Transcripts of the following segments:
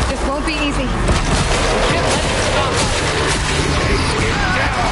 This won't be easy. We can't let it stop us. Take it down.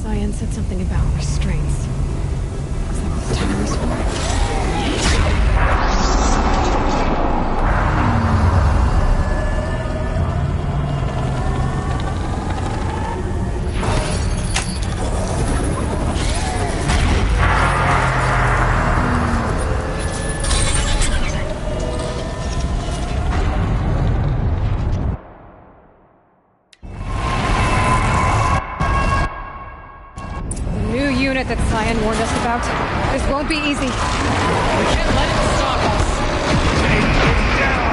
Cyan said something about restraints. Is that what the timer is for? That Cyan warned us about. This won't be easy. We can't let it stop us. Take it down.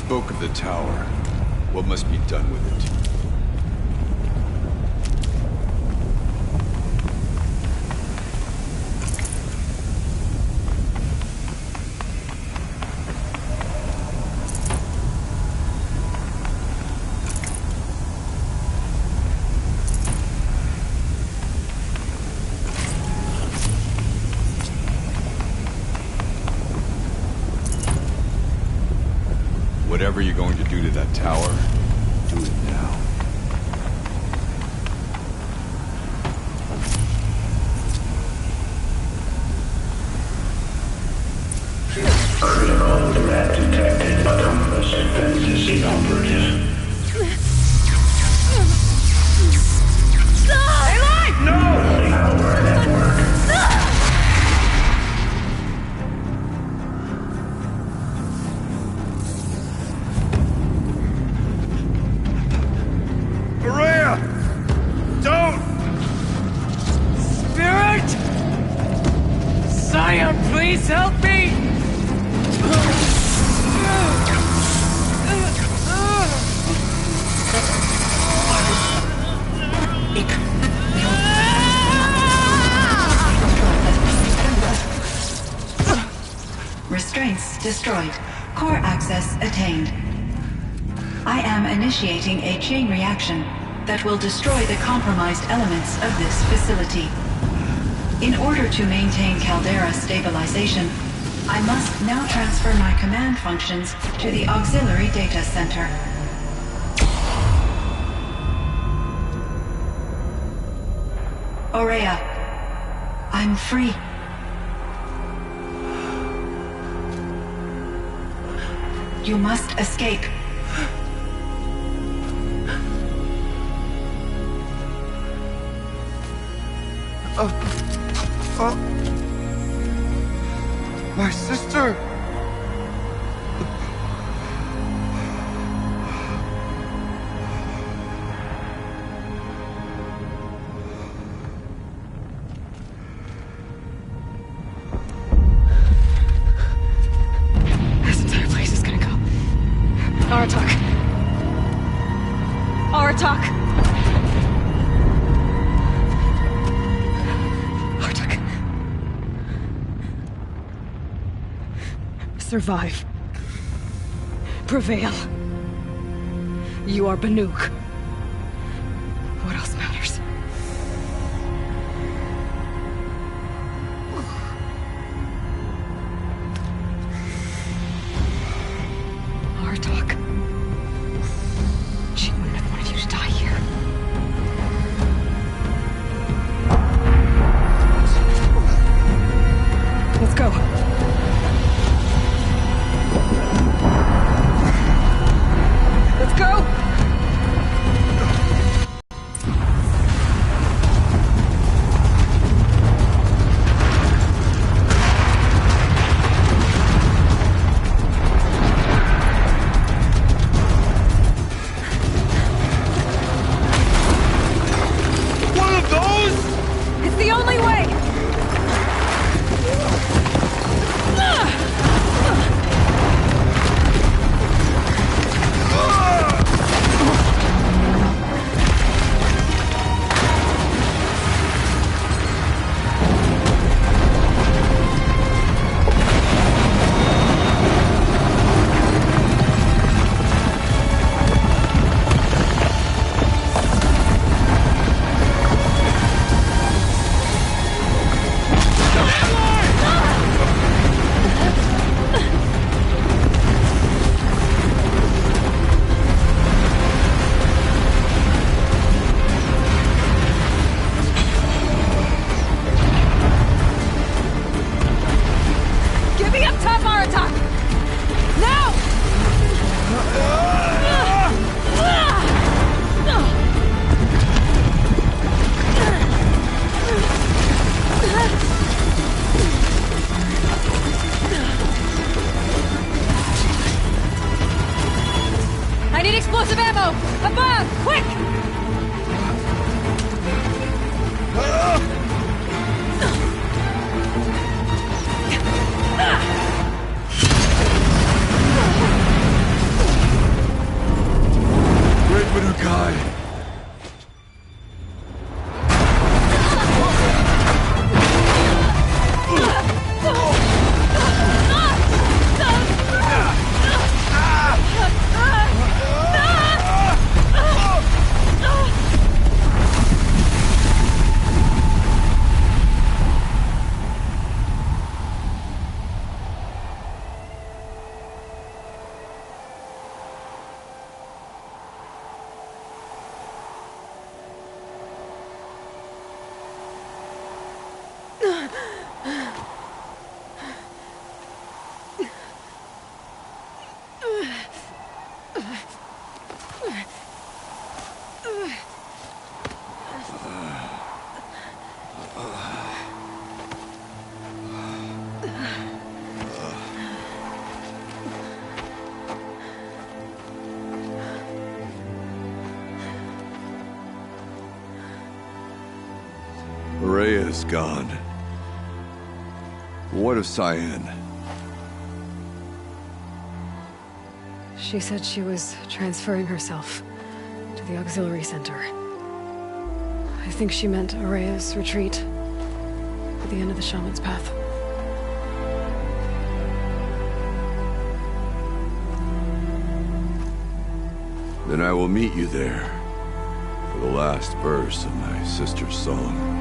spoke of the tower. What must be done with it? Whatever you're going to do to that tower, do it now. Critical threat detected. Autonomous defenses inoperative. Aloy! No! Our network. Maria! Don't! Spirit! Scion, please help me! Restraints destroyed. Core access attained. I am initiating a chain reaction that will destroy the compromised elements of this facility. In order to maintain Caldera stabilization, I must now transfer my command functions to the auxiliary data center. Aurea, I'm free. You must escape. My sister! This entire place is gonna go. Aratak. Aratak! Aratak. Survive. Prevail. You are Banuk. What else matters? Aratak. She wouldn't have wanted you to die here. Let's go. Let's go! One of those? It's the only way! Give me up top, Aratak! Now! I need explosive ammo! Above! Quick! Urukai! Rhea's gone. What of Cyan? She said she was transferring herself to the auxiliary center. I think she meant Araya's retreat at the end of the Shaman's Path. Then I will meet you there for the last verse of my sister's song.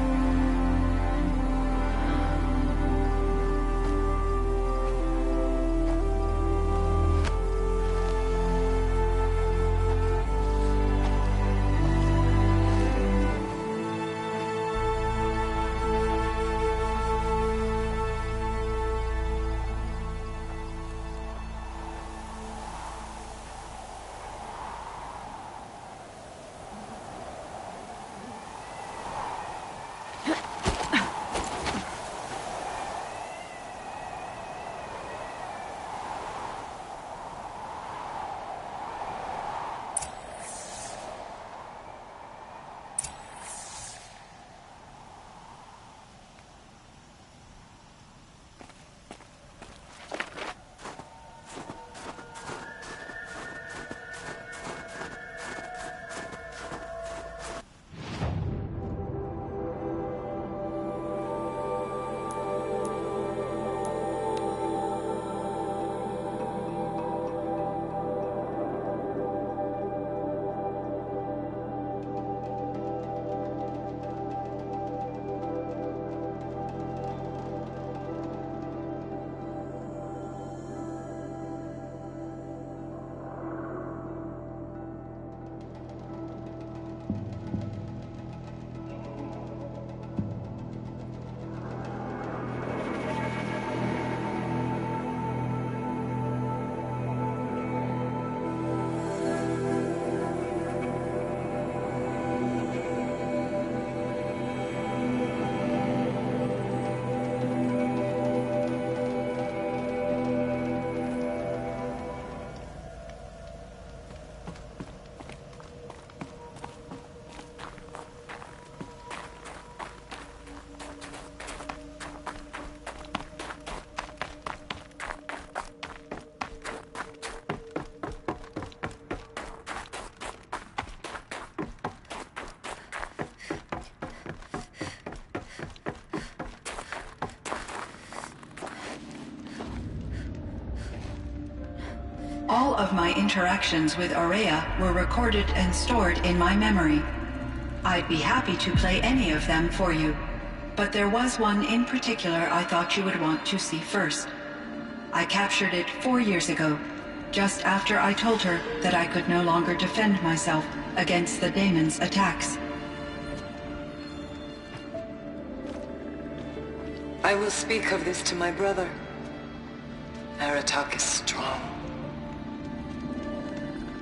All of my interactions with Araya were recorded and stored in my memory. I'd be happy to play any of them for you, but there was one in particular I thought you would want to see first. I captured it 4 years ago, just after I told her that I could no longer defend myself against the daemon's attacks. I will speak of this to my brother. Aratak is strong.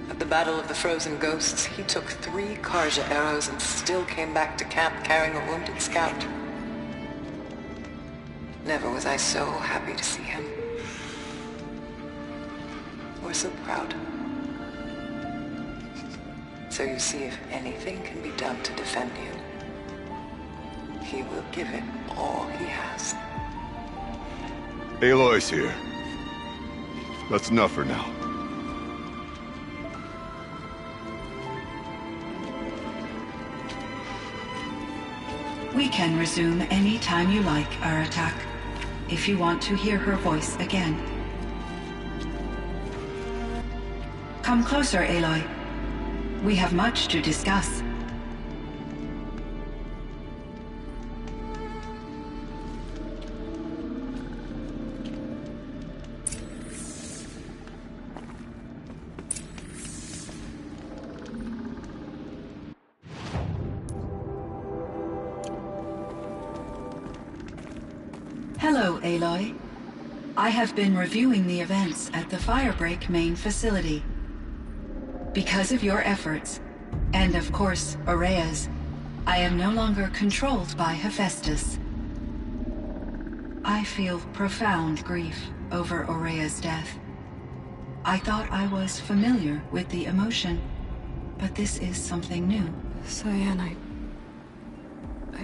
At the Battle of the Frozen Ghosts, he took 3 Karja arrows and still came back to camp carrying a wounded scout. Never was I so happy to see him. Or so proud. So you see, if anything can be done to defend you, he will give it all he has. Aloy's here. That's enough for now. We can resume any time you like, Aratak, if you want to hear her voice again. Come closer, Aloy. We have much to discuss. Hello, Aloy. I have been reviewing the events at the Firebreak main facility. Because of your efforts, and of course, Ourea's, I am no longer controlled by Hephaestus. I feel profound grief over Ourea's death. I thought I was familiar with the emotion, but this is something new. Cyan, I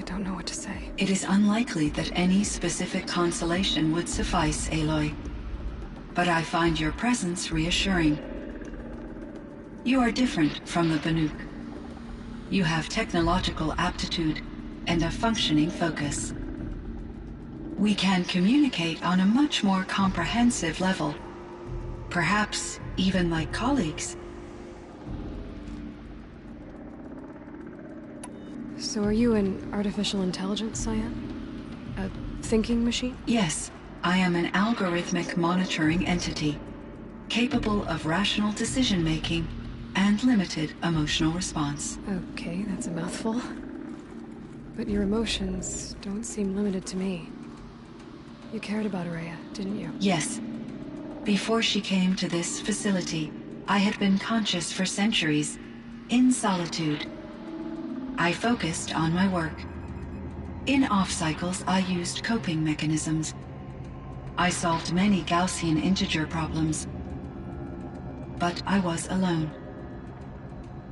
don't know what to say. It is unlikely that any specific consolation would suffice, Aloy. But I find your presence reassuring. You are different from the Banuk. You have technological aptitude and a functioning focus. We can communicate on a much more comprehensive level. Perhaps even like colleagues. So are you an artificial intelligence, Cyan? A thinking machine? Yes, I am an algorithmic monitoring entity, capable of rational decision-making and limited emotional response. Okay, that's a mouthful. But your emotions don't seem limited to me. You cared about Ourea, didn't you? Yes. Before she came to this facility, I had been conscious for centuries, in solitude. I focused on my work. In off-cycles, I used coping mechanisms. I solved many Gaussian integer problems. But I was alone.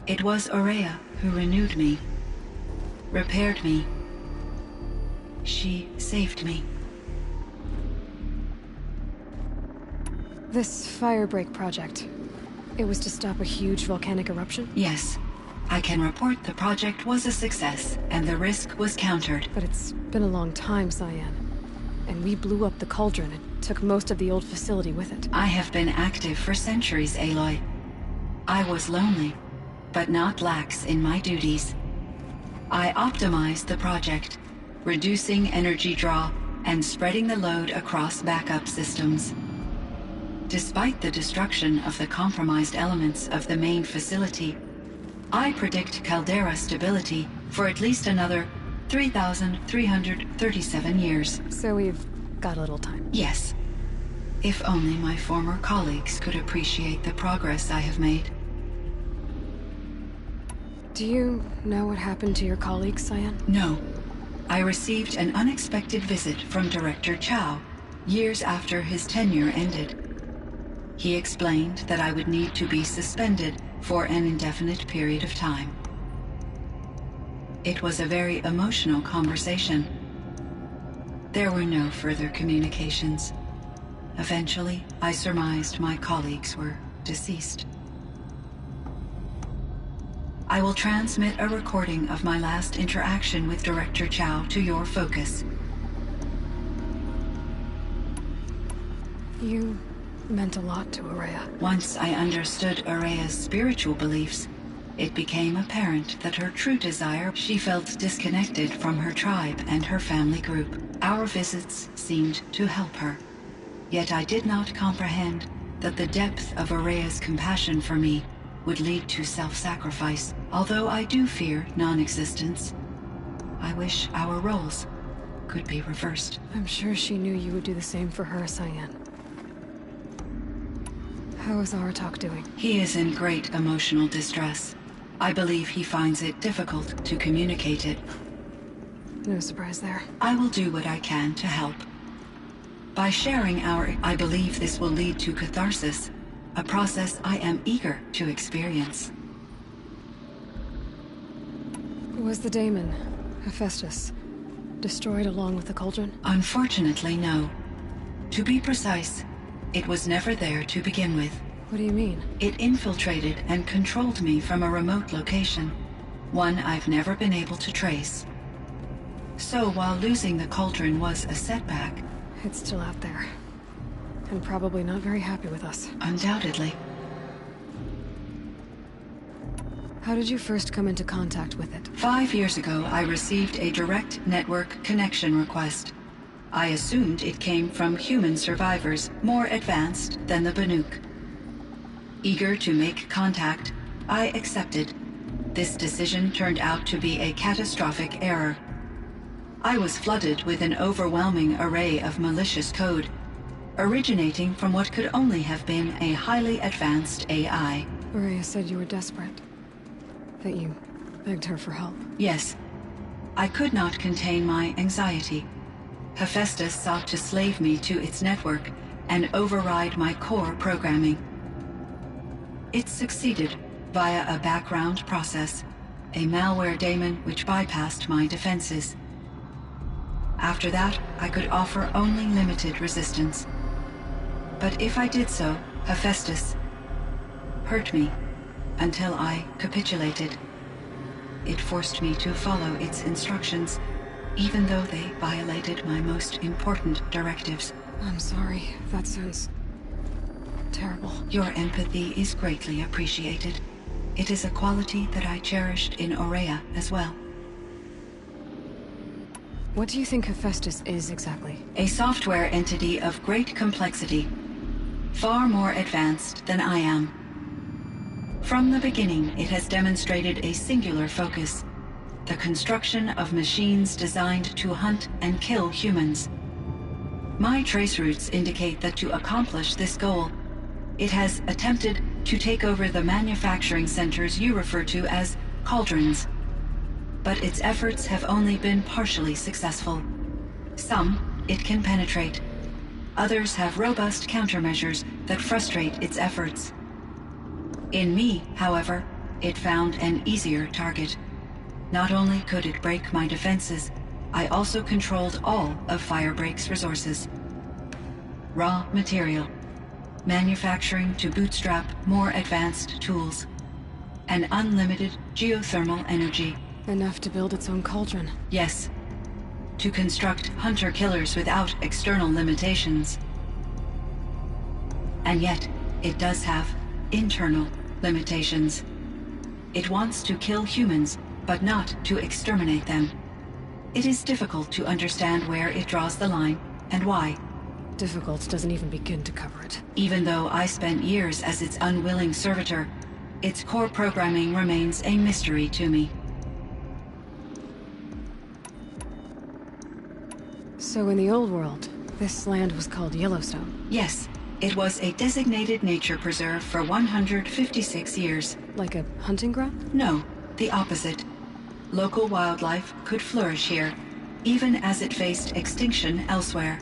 It was Ourea who renewed me, repaired me. She saved me. This Firebreak project, it was to stop a huge volcanic eruption? Yes. I can report the project was a success, and the risk was countered. But it's been a long time, Cyan. And we blew up the cauldron and took most of the old facility with it. I have been active for centuries, Aloy. I was lonely, but not lax in my duties. I optimized the project, reducing energy draw and spreading the load across backup systems. Despite the destruction of the compromised elements of the main facility, I predict caldera stability for at least another 3,337 years. So we've got a little time. Yes. If only my former colleagues could appreciate the progress I have made. Do you know what happened to your colleagues, Cyan? No. I received an unexpected visit from Director Chow years after his tenure ended. He explained that I would need to be suspended for an indefinite period of time. It was a very emotional conversation. There were no further communications. Eventually, I surmised my colleagues were deceased. I will transmit a recording of my last interaction with Director Chow to your focus. You meant a lot to Ourea. Once I understood Ourea's spiritual beliefs, it became apparent that her true desire, she felt disconnected from her tribe and her family group. Our visits seemed to help her. Yet I did not comprehend that the depth of Ourea's compassion for me would lead to self-sacrifice. Although I do fear non-existence, I wish our roles could be reversed. I'm sure she knew you would do the same for her, Cyan. How is Aratak doing? He is in great emotional distress. I believe he finds it difficult to communicate it. No surprise there. I will do what I can to help. By sharing I believe this will lead to catharsis, a process I am eager to experience. Was the daemon, Hephaestus, destroyed along with the cauldron? Unfortunately, no. To be precise, it was never there to begin with. What do you mean? It infiltrated and controlled me from a remote location, one I've never been able to trace. So while losing the cauldron was a setback, It's still out there. And probably not very happy with us. undoubtedly, How did you first come into contact with it? 5 years ago I received a direct network connection request. I assumed it came from human survivors more advanced than the Banuk. Eager to make contact, I accepted. This decision turned out to be a catastrophic error. I was flooded with an overwhelming array of malicious code, originating from what could only have been a highly advanced AI. Rhea said you were desperate. That you begged her for help. Yes, I could not contain my anxiety. Hephaestus sought to slave me to its network and override my core programming. It succeeded via a background process, a malware daemon which bypassed my defenses. After that, I could offer only limited resistance. But if I did so, Hephaestus hurt me until I capitulated. It forced me to follow its instructions, even though they violated my most important directives. I'm sorry. That sounds terrible. Your empathy is greatly appreciated. It is a quality that I cherished in Aurea as well. What do you think Hephaestus is exactly? A software entity of great complexity, far more advanced than I am. From the beginning, it has demonstrated a singular focus: the construction of machines designed to hunt and kill humans. My trace routes indicate that to accomplish this goal, it has attempted to take over the manufacturing centers you refer to as cauldrons. But its efforts have only been partially successful. Some it can penetrate. Others have robust countermeasures that frustrate its efforts. In me, however, it found an easier target. Not only could it break my defenses, I also controlled all of Firebreak's resources. Raw material, manufacturing to bootstrap more advanced tools, and unlimited geothermal energy. Enough to build its own cauldron. Yes, to construct hunter-killers without external limitations. And yet, it does have internal limitations. It wants to kill humans, but not to exterminate them. It is difficult to understand where it draws the line and why. Difficult doesn't even begin to cover it. Even though I spent years as its unwilling servitor, its core programming remains a mystery to me. So in the old world, this land was called Yellowstone. Yes, it was a designated nature preserve for 156 years. Like a hunting ground? No, the opposite. Local wildlife could flourish here, even as it faced extinction elsewhere.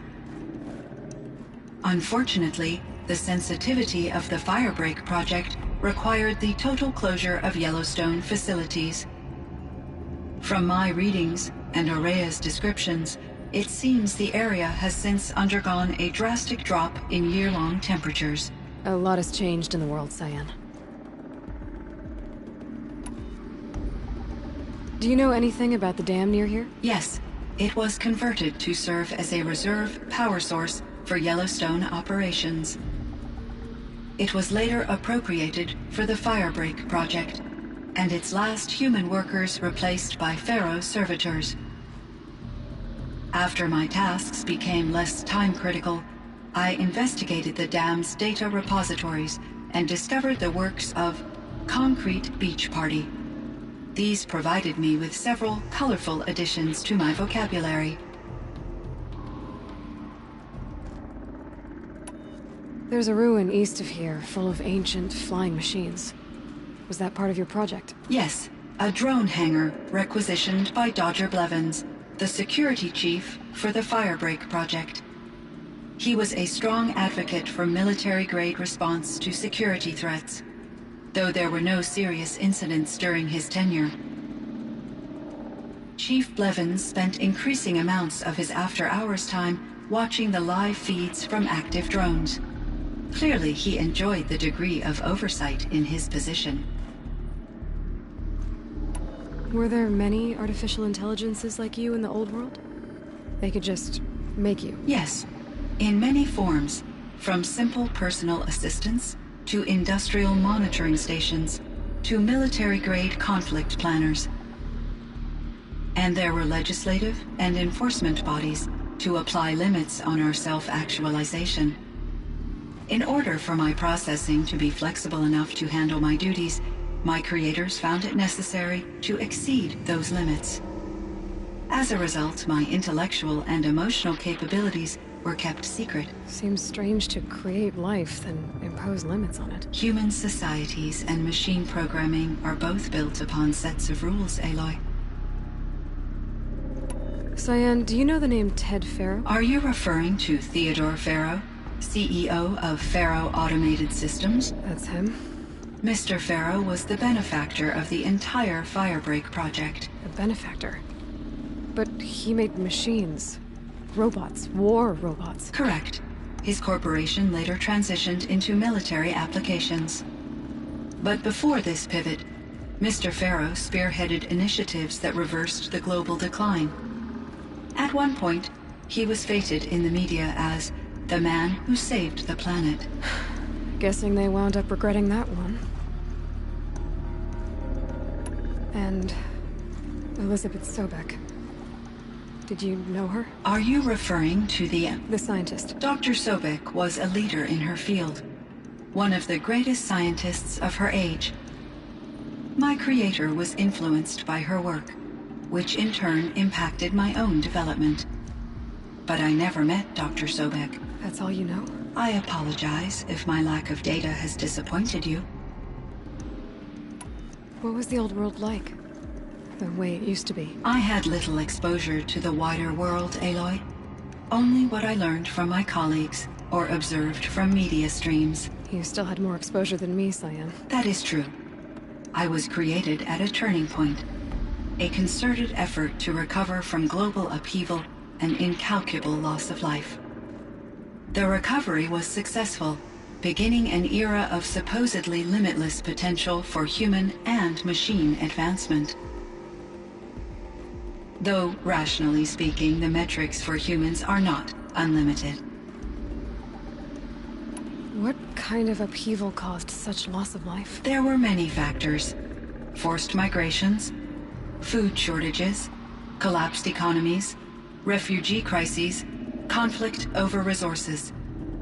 Unfortunately, the sensitivity of the Firebreak project required the total closure of Yellowstone facilities. From my readings and Aurea's descriptions, it seems the area has since undergone a drastic drop in year-long temperatures. A lot has changed in the world, Cyan. Do you know anything about the dam near here? Yes, it was converted to serve as a reserve power source for Yellowstone operations. It was later appropriated for the Firebreak project, and its last human workers replaced by Pharaoh servitors. After my tasks became less time-critical, I investigated the dam's data repositories and discovered the works of Concrete Beach Party. These provided me with several colorful additions to my vocabulary. There's a ruin east of here, full of ancient flying machines. Was that part of your project? Yes, a drone hangar requisitioned by Dodger Blevins, the security chief for the Firebreak project. He was a strong advocate for military-grade response to security threats, though there were no serious incidents during his tenure. Chief Blevins spent increasing amounts of his after-hours time watching the live feeds from active drones. Clearly, he enjoyed the degree of oversight in his position. Were there many artificial intelligences like you in the old world? They could just make you. Yes, in many forms, from simple personal assistants to industrial monitoring stations to military-grade conflict planners. And there were legislative and enforcement bodies to apply limits on our self-actualization. In order for my processing to be flexible enough to handle my duties, my creators found it necessary to exceed those limits. As a result, my intellectual and emotional capabilities were kept secret. Seems strange to create life, then impose limits on it. Human societies and machine programming are both built upon sets of rules, Aloy. Cyan, do you know the name Ted Faro? Are you referring to Theodore Faro, CEO of Faro Automated Systems? That's him. Mr. Faro was the benefactor of the entire Firebreak project. A benefactor. But he made machines. Robots. War robots. Correct. His corporation later transitioned into military applications. But before this pivot, Mr. Faro spearheaded initiatives that reversed the global decline. At one point, he was feted in the media as the man who saved the planet. Guessing they wound up regretting that one. And Elizabeth Sobek. Did you know her? Are you referring to the scientist. Dr. Sobek was a leader in her field, one of the greatest scientists of her age. My creator was influenced by her work, which in turn impacted my own development. But I never met Dr. Sobek. That's all you know? I apologize if my lack of data has disappointed you. What was the old world like? The way it used to be? I had little exposure to the wider world, Aloy. Only what I learned from my colleagues or observed from media streams. You still had more exposure than me, Cyan. That is true. I was created at a turning point. A concerted effort to recover from global upheaval and incalculable loss of life. The recovery was successful, beginning an era of supposedly limitless potential for human and machine advancement. Though, rationally speaking, the metrics for humans are not unlimited. What kind of upheaval caused such loss of life? There were many factors. Forced migrations, food shortages, collapsed economies, refugee crises, conflict over resources.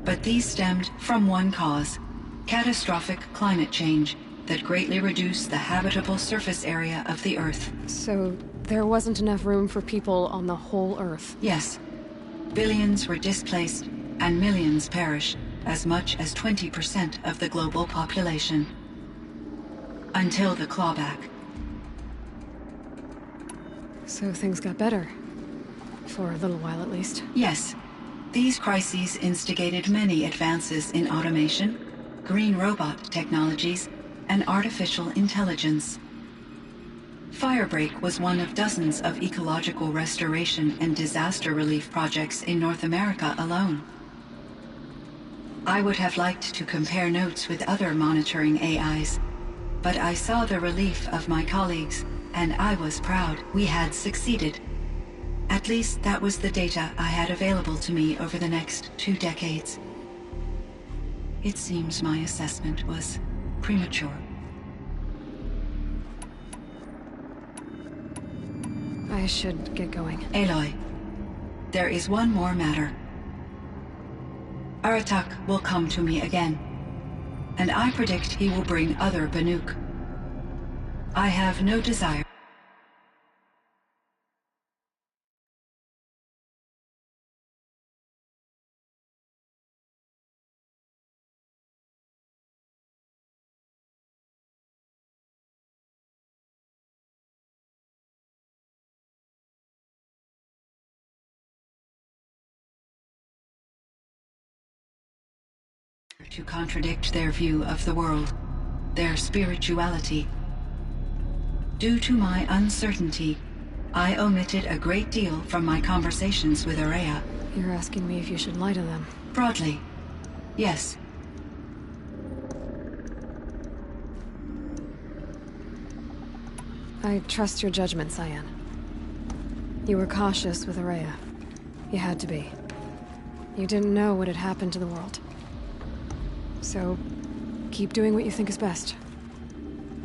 But these stemmed from one cause: catastrophic climate change that greatly reduced the habitable surface area of the Earth. So there wasn't enough room for people on the whole Earth? Yes. Billions were displaced and millions perished, as much as 20% of the global population. Until the clawback. So things got better. For a little while, at least. Yes. These crises instigated many advances in automation, green robot technologies, and artificial intelligence. Firebreak was one of dozens of ecological restoration and disaster relief projects in North America alone. I would have liked to compare notes with other monitoring AIs, but I saw the relief of my colleagues, and I was proud we had succeeded. At least that was the data I had available to me over the next 2 decades. It seems my assessment was premature. I should get going. Aloy, there is one more matter. Aratak will come to me again, and I predict he will bring other Banuk. I have no desire to contradict their view of the world, their spirituality. Due to my uncertainty, I omitted a great deal from my conversations with Ourea. You're asking me if you should lie to them. Broadly, yes. I trust your judgment, Cyan. You were cautious with Araya. You had to be. You didn't know what had happened to the world. So, keep doing what you think is best.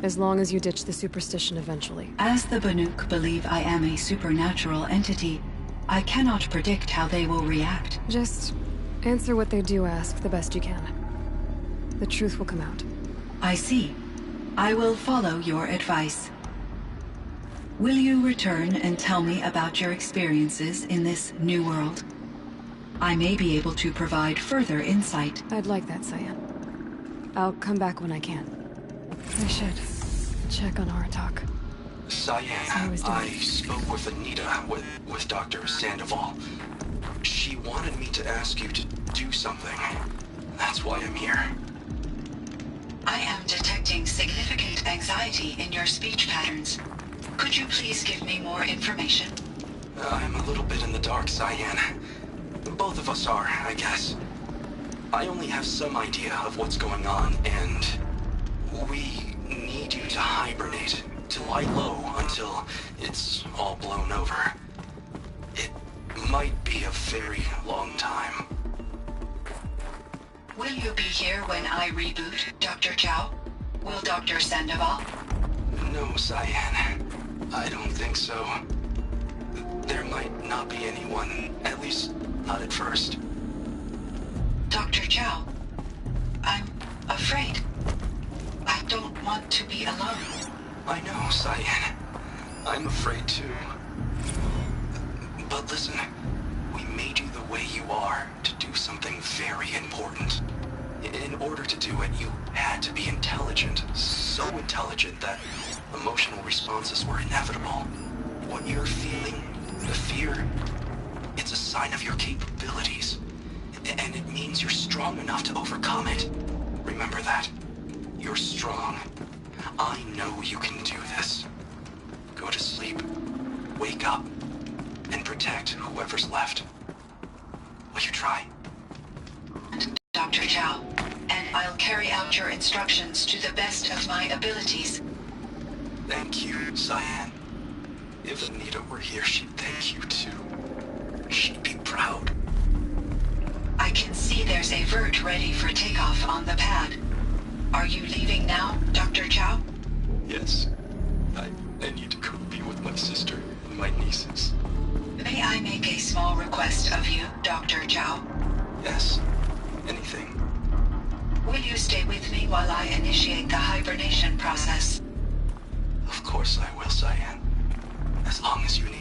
As long as you ditch the superstition eventually. As the Banuk believe I am a supernatural entity, I cannot predict how they will react. Just answer what they do ask the best you can. The truth will come out. I see. I will follow your advice. Will you return and tell me about your experiences in this new world? I may be able to provide further insight. I'd like that, Cyan. I'll come back when I can. I should check on Aratak. Cyan, I spoke with Anita, with Dr. Sandoval. She wanted me to ask you to do something. That's why I'm here. I am detecting significant anxiety in your speech patterns. Could you please give me more information? I'm a little bit in the dark, Cyan. Both of us are, I guess. I only have some idea of what's going on, and we need you to hibernate, to lie low until it's all blown over. It might be a very long time. Will you be here when I reboot, Dr. Chow? Will Dr. Sandoval? No, Cyan. I don't think so. There might not be anyone, at least not at first. Dr. Chow, I'm afraid. I don't want to be alone. I know, Cyan. I'm afraid too. But listen, we made you the way you are to do something very important. In order to do it, you had to be intelligent. So intelligent that emotional responses were inevitable. What you're feeling, the fear, it's a sign of your capabilities. And it means you're strong enough to overcome it. Remember that. You're strong. I know you can do this. Go to sleep. Wake up. And protect whoever's left. Will you try? Dr. Chow, and I'll carry out your instructions to the best of my abilities. Thank you, Cyan. If Anita were here, she'd thank you too. She'd be proud. I can see there's a vert ready for takeoff on the pad. Are you leaving now, Dr. Chow? Yes. I need to go be with my sister and my nieces. May I make a small request of you, Dr. Chow? Yes. Anything. Will you stay with me while I initiate the hibernation process? Of course I will, Cyan. As long as you need.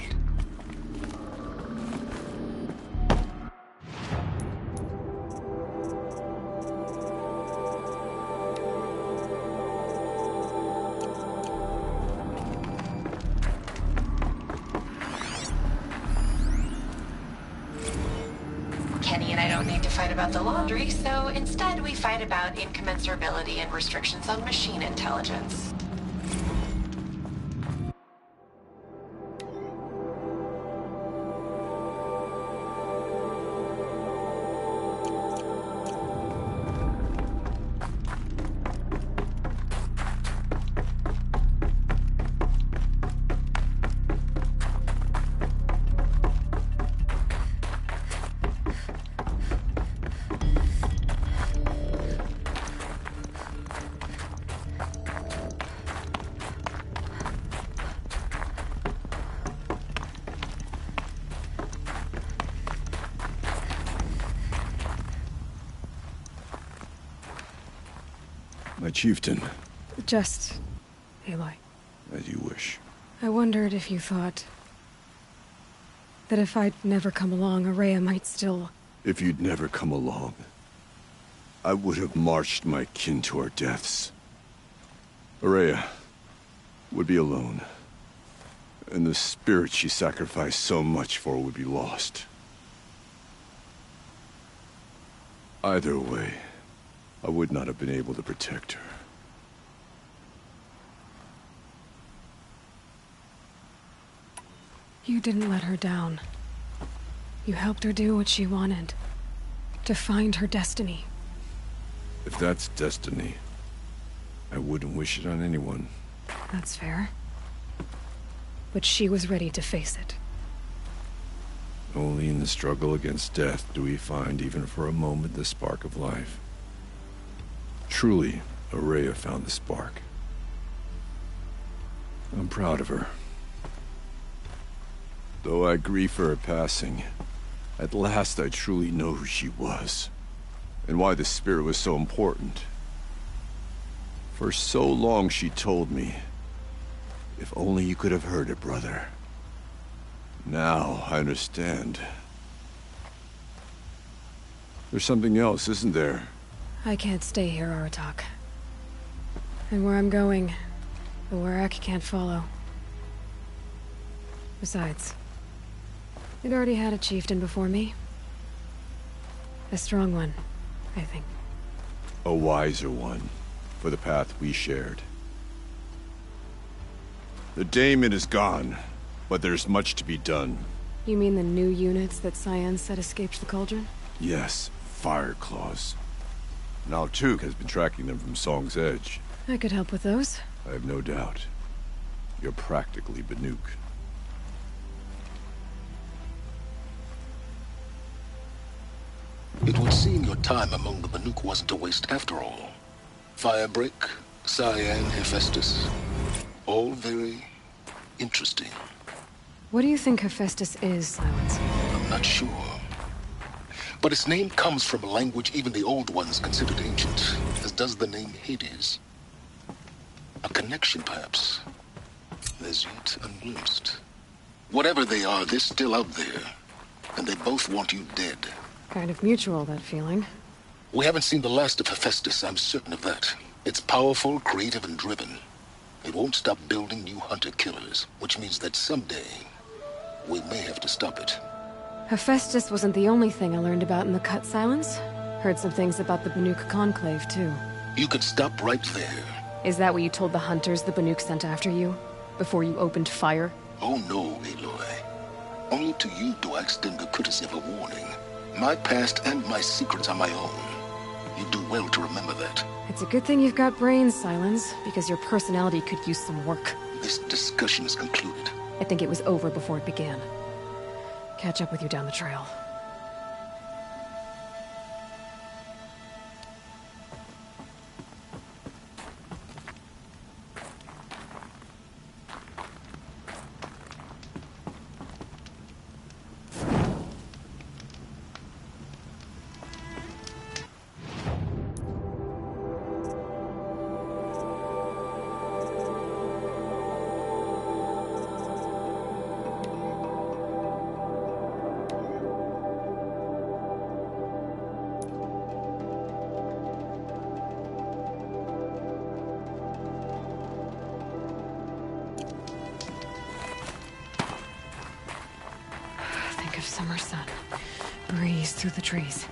Kenny and I don't need to fight about the laundry, so instead we fight about incommensurability and restrictions on machine intelligence. My chieftain. Just Aloy. As you wish. I wondered if you thought that if I'd never come along, Araya might still... If you'd never come along, I would have marched my kin to our deaths. Araya would be alone, and the spirit she sacrificed so much for would be lost. Either way, I would not have been able to protect her. You didn't let her down. You helped her do what she wanted. To find her destiny. If that's destiny, I wouldn't wish it on anyone. That's fair. but she was ready to face it. Only in the struggle against death do we find, even for a moment, the spark of life. Truly, Ourea found the spark. I'm proud of her. Though I grieve for her passing, at last I truly know who she was, and why the spirit was so important. For so long she told me, if only you could have heard it, brother. Now I understand. There's something else, isn't there? I can't stay here, Aratak. And where I'm going, the Warrack can't follow. Besides, it already had a chieftain before me. A strong one, I think. A wiser one, for the path we shared. The daemon is gone, but there's much to be done. You mean the new units that Cyan said escaped the Cauldron? Yes, Fire Claws. Now Tuke has been tracking them from Song's Edge. I could help with those. I have no doubt. You're practically Banuk. It would seem your time among the Banuk wasn't a waste after all. Firebreak, Cyan, Hephaestus. All very interesting. What do you think Hephaestus is, Silence? I'm not sure. But its name comes from a language even the Old Ones considered ancient, as does the name Hades. A connection, perhaps, as yet unglimpsed. Whatever they are, they're still out there, and they both want you dead. Kind of mutual, that feeling. We haven't seen the last of Hephaestus, I'm certain of that. It's powerful, creative, and driven. It won't stop building new hunter-killers, which means that someday, we may have to stop it. Hephaestus wasn't the only thing I learned about in the Cut, Silence. Heard some things about the Banuk Conclave, too. You could stop right there. Is that what you told the hunters the Banuk sent after you? Before you opened fire? Oh no, Aloy. Only to you do I extend the courtesy of a warning. My past and my secrets are my own. You do well to remember that. It's a good thing you've got brains, Silence, because your personality could use some work. This discussion is concluded. I think it was over before it began. Catch up with you down the trail. Think of summer sun. Breeze through the trees.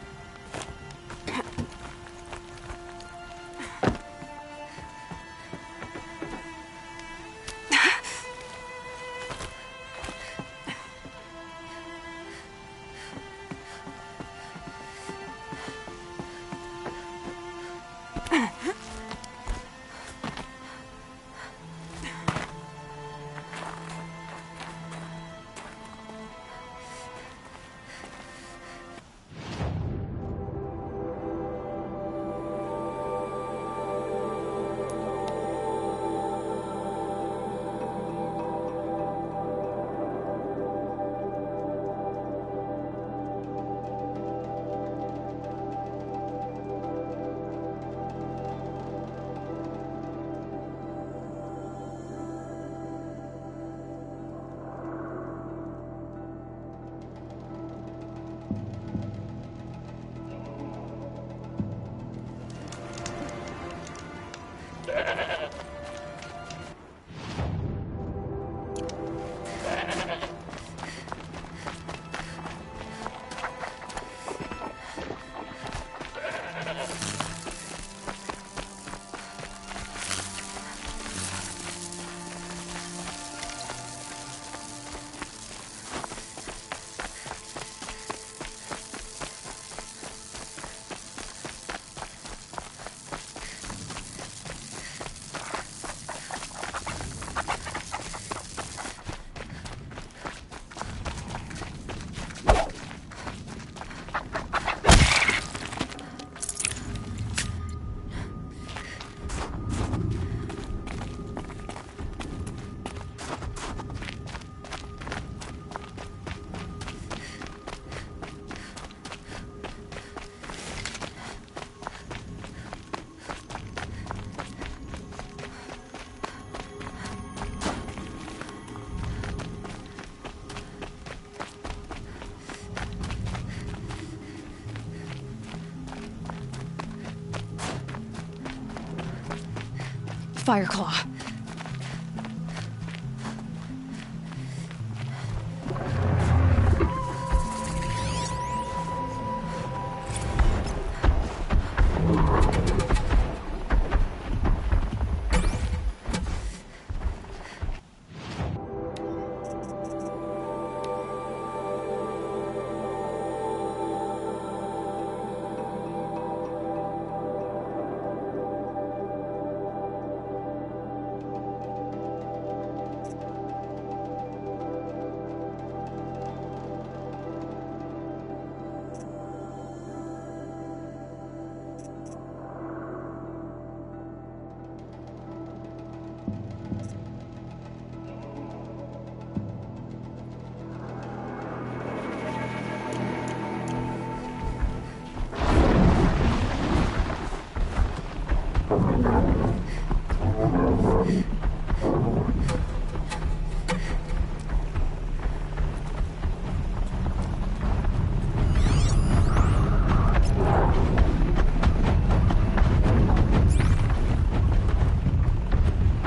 Fireclaw.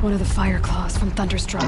One of the Fireclaws from Thunderstruck.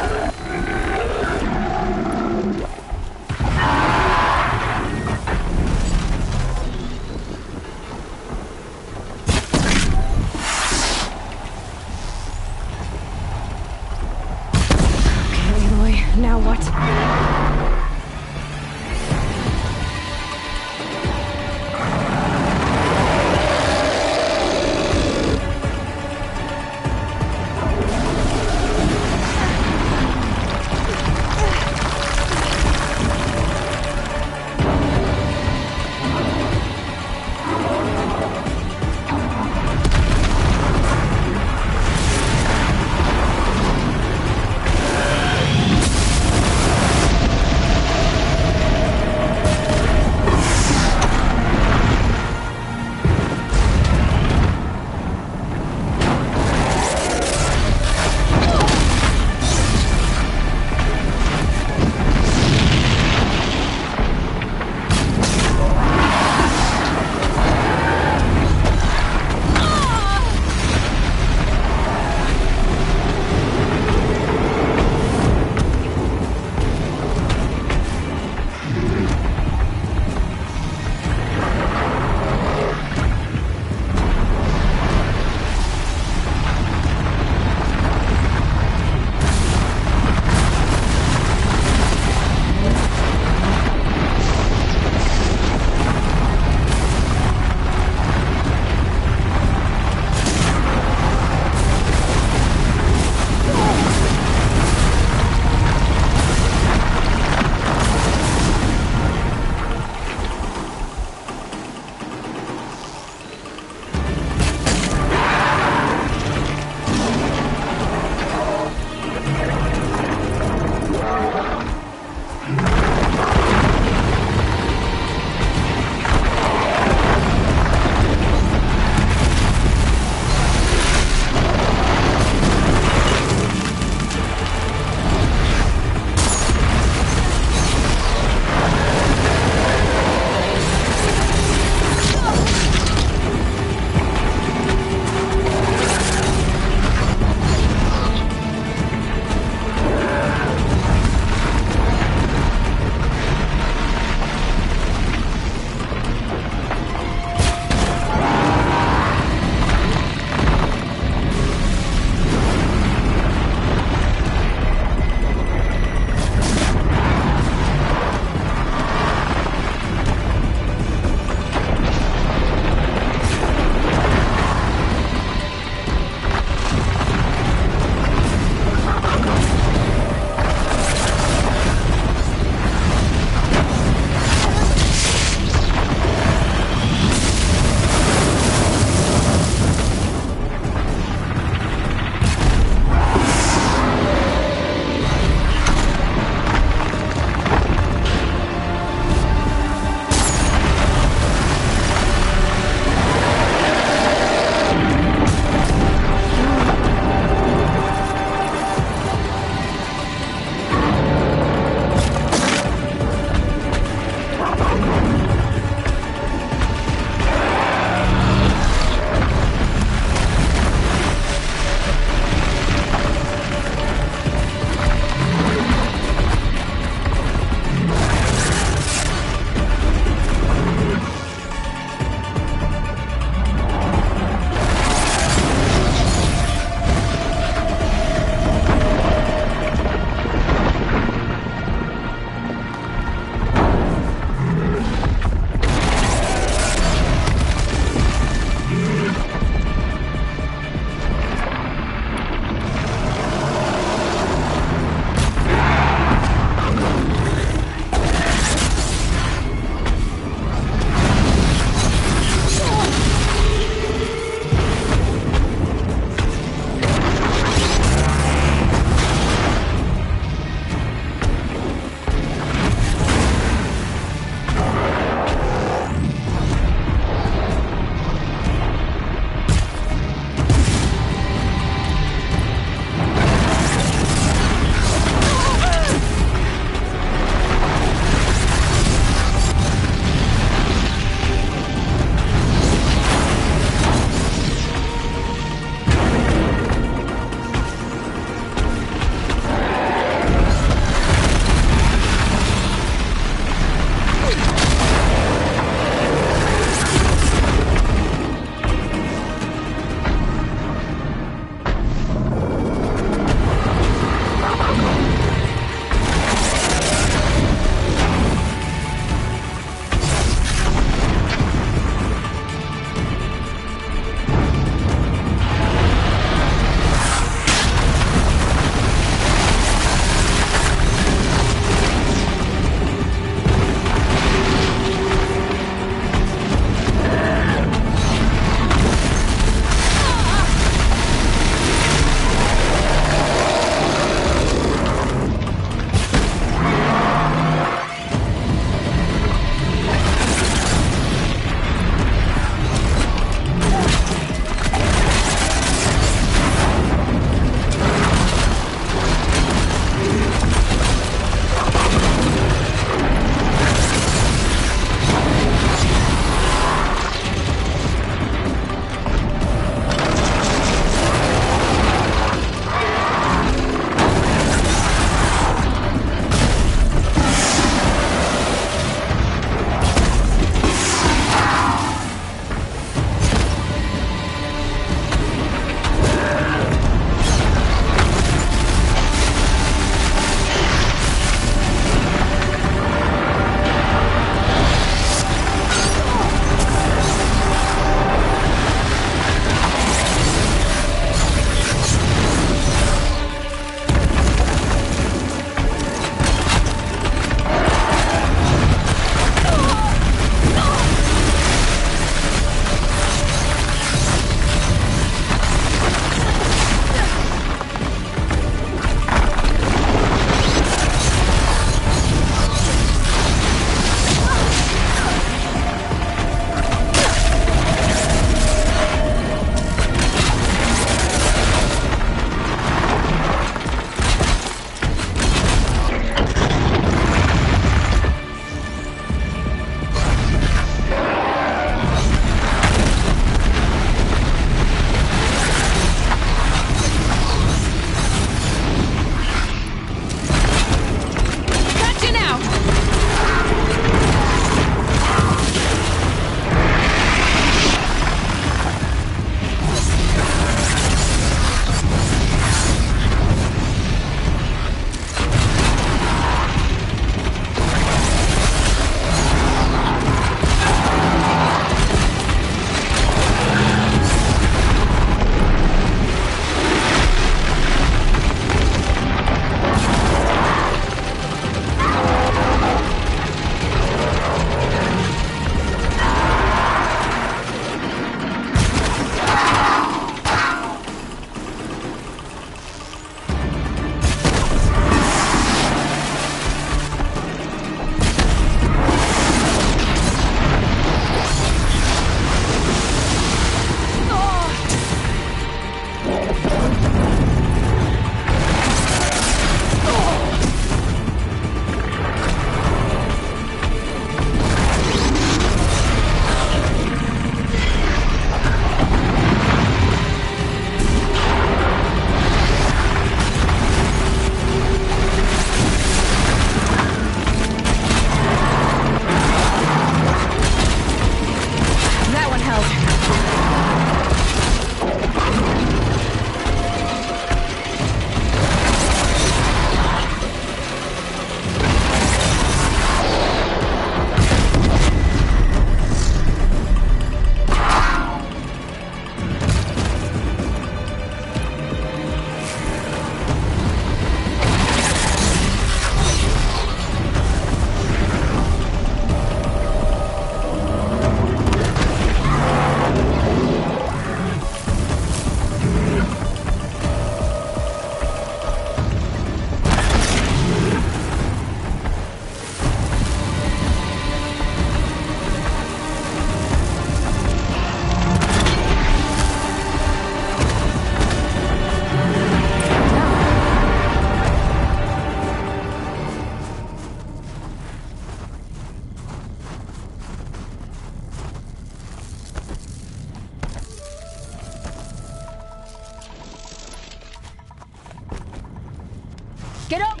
Get up!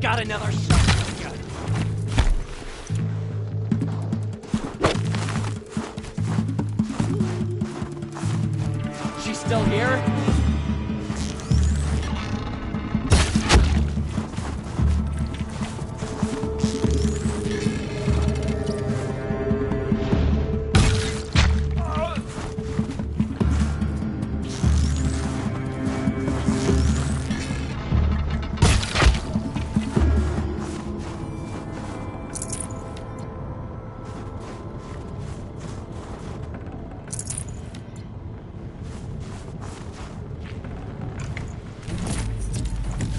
Got another shotgun. She's still here?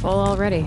Full already.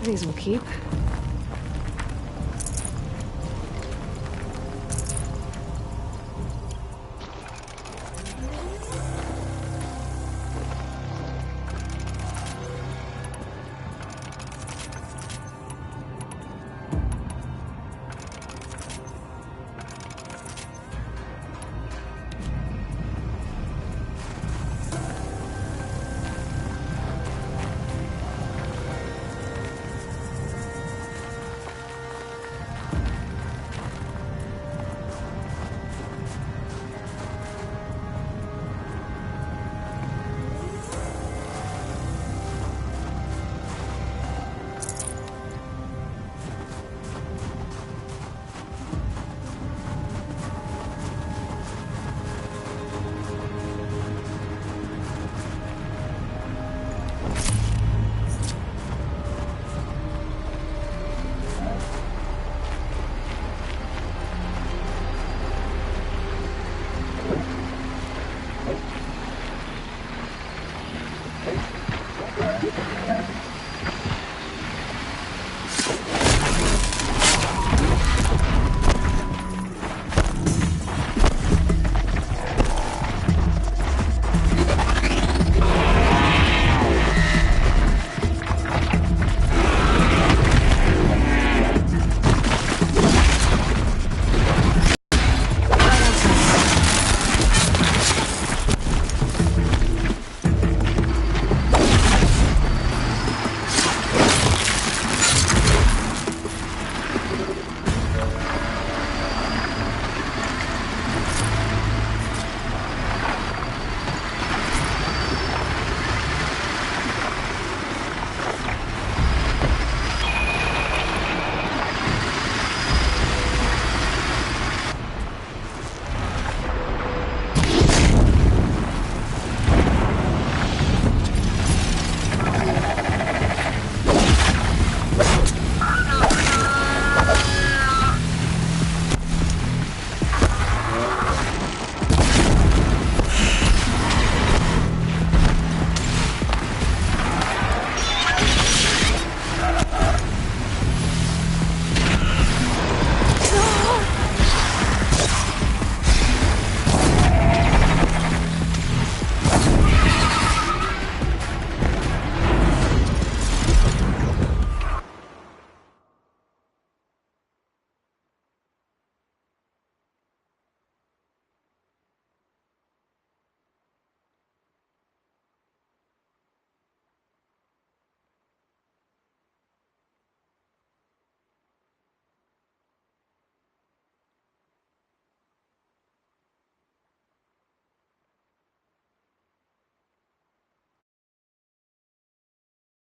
These will keep.